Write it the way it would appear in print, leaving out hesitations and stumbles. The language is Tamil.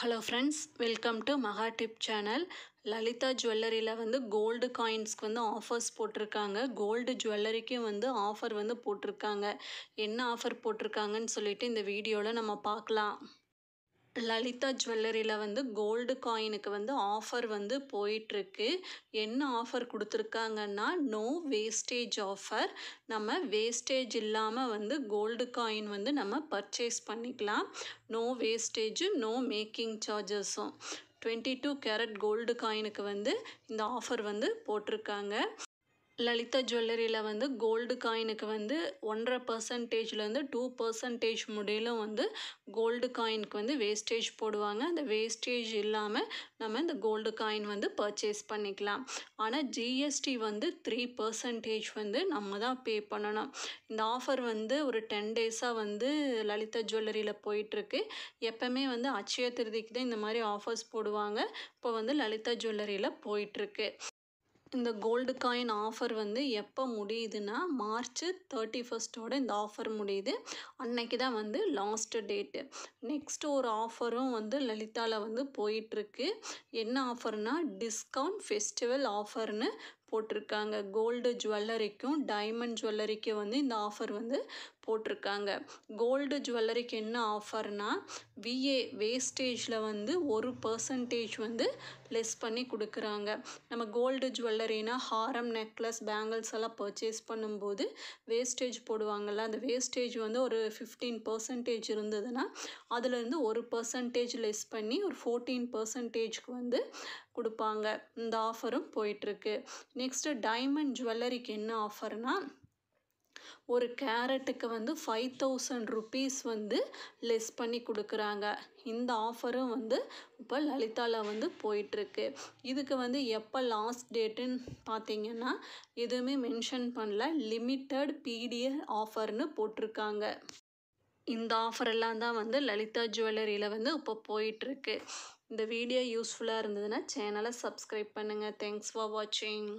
ஹலோ ஃப்ரெண்ட்ஸ், வெல்கம் டு மகா டிப் சேனல். லலிதா ஜுவல்லரியில் வந்து கோல்டு காயின்ஸ்க்கு வந்து ஆஃபர்ஸ் போட்டிருக்காங்க. கோல்டு ஜுவல்லரிக்கும் வந்து ஆஃபர் வந்து போட்டிருக்காங்க. என்ன ஆஃபர் போட்டிருக்காங்கன்னு சொல்லிட்டு இந்த வீடியோவில் நம்ம பார்க்கலாம். லலிதா ஜுவல்லரியில் வந்து கோல்டு காயினுக்கு வந்து ஆஃபர் வந்து போயிட்டுருக்கு. என்ன ஆஃபர் கொடுத்துருக்காங்கன்னா, நோ வேஸ்டேஜ் ஆஃபர். நம்ம வேஸ்டேஜ் இல்லாமல் வந்து கோல்டு காயின் வந்து நம்ம பர்ச்சேஸ் பண்ணிக்கலாம். நோ வேஸ்டேஜ், நோ மேக்கிங் சார்ஜஸும். 22 கேரட் கோல்டு காயினுக்கு வந்து இந்த ஆஃபர் வந்து போட்டிருக்காங்க. லலிதா ஜுவல்லரியில் வந்து கோல்டு காயினுக்கு வந்து 1.5%லேருந்து 2% முடியலும் வந்து கோல்டு காயினுக்கு வந்து வேஸ்டேஜ் போடுவாங்க. அந்த வேஸ்டேஜ் இல்லாமல் நம்ம இந்த கோல்டு காயின் வந்து பர்ச்சேஸ் பண்ணிக்கலாம். ஆனால் ஜிஎஸ்டி வந்து 3% வந்து நம்ம தான் பே பண்ணணும். இந்த ஆஃபர் வந்து ஒரு 10 டேஸாக வந்து லலிதா ஜுவல்லரியில் போயிட்டுருக்கு. எப்போவுமே வந்து அட்சய திருதிக்கு தான் இந்த மாதிரி ஆஃபர்ஸ் போடுவாங்க. இப்போ வந்து லலிதா ஜுவல்லரியில் போயிட்டுருக்கு. இந்த கோல்டு காயின் ஆஃபர் வந்து எப்போ முடியுதுன்னா, மார்ச் 31 இந்த ஆஃபர் முடியுது. அன்னைக்கு தான் வந்து லாஸ்ட் டேட்டு. நெக்ஸ்ட்டு ஒரு ஆஃபரும் வந்து லலிதாவில் வந்து போயிட்டுருக்கு. என்ன ஆஃபர்னா, டிஸ்கவுண்ட் ஃபெஸ்டிவல் ஆஃபர்னு போட்டிருக்காங்க. கோல்டு ஜுவல்லரிக்கும் டைமண்ட் ஜுவல்லரிக்கும் வந்து இந்த ஆஃபர் வந்து போட்டிருக்காங்க. கோல்டு ஜுவல்லரிக்கு என்ன ஆஃபர்னா, வேஸ்டேஜில் வந்து 1% வந்து லெஸ் பண்ணி கொடுக்குறாங்க. நம்ம கோல்டு ஜுவல்லரினா ஹாரம், நெக்லஸ், பேங்கிள்ஸ் எல்லாம் பர்ச்சேஸ் பண்ணும்போது வேஸ்டேஜ் போடுவாங்கள்ல, அந்த வேஸ்டேஜ் வந்து ஒரு 15% இருந்ததுன்னா அதுலேருந்து 1% லெஸ் பண்ணி ஒரு 14%க்கு வந்து கொடுப்பாங்க. இந்த ஆஃபரும் போயிட்டுருக்கு. நெக்ஸ்ட்டு டைமண்ட் ஜுவல்லரிக்கு என்ன ஆஃபர்னா, ஒரு கேரட்டுக்கு வந்து 5000 ருபீஸ் வந்து லெஸ் பண்ணி கொடுக்குறாங்க. இந்த ஆஃபரும் வந்து இப்போ லலிதாவில் வந்து போயிட்டுருக்கு. இதுக்கு வந்து எப்போ லாஸ்ட் டேட்டுன்னு பார்த்தீங்கன்னா எதுவுமே மென்ஷன் பண்ணல. லிமிட்டட் பீரியட் ஆஃபர்னு போட்டிருக்காங்க. இந்த ஆஃபரெல்லாம் தான் வந்து லலிதா ஜுவல்லரியில் வந்து இப்போ போயிட்டுருக்கு. இந்த வீடியோ யூஸ்ஃபுல்லாக இருந்ததுன்னா சேனலை சப்ஸ்கிரைப் பண்ணுங்கள். தேங்க்ஸ் ஃபார் வாட்சிங்.